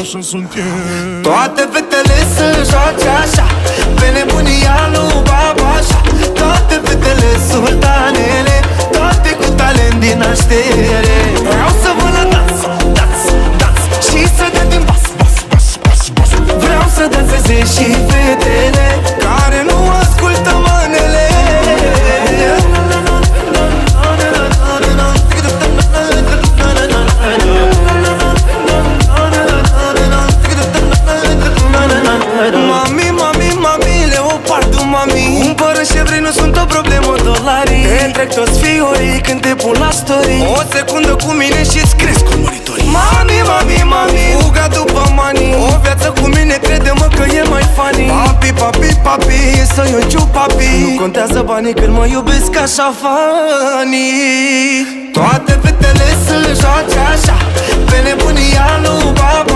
așa sunt eu. Toate fetele să joace așa, pe nebunia lui Babașa. Toate fetele sultanele, toate cu talent din naștere. Vreau să vă la dans, dans, dans, și să dea din bas, bas, bas, bas, bas. Vreau să danseze și fetele care nu ascultă manele. Mami, mami, mami, leopardul, mami, cumpără ce vrei, nu sunt o problemă, dolarii. Te întrec toți fiorii când te pun la story. O secundă cu mine și-ți cresc urmăritorii. Mami, mami, mami, fuga după mani. O viață cu mine, crede-mă că e mai funny. Papi, papi, papi, să eu ciu papi. Nu contează banii când mă iubesc așa funny. Toate fetele să joace așa, pe nebunia lui Baba.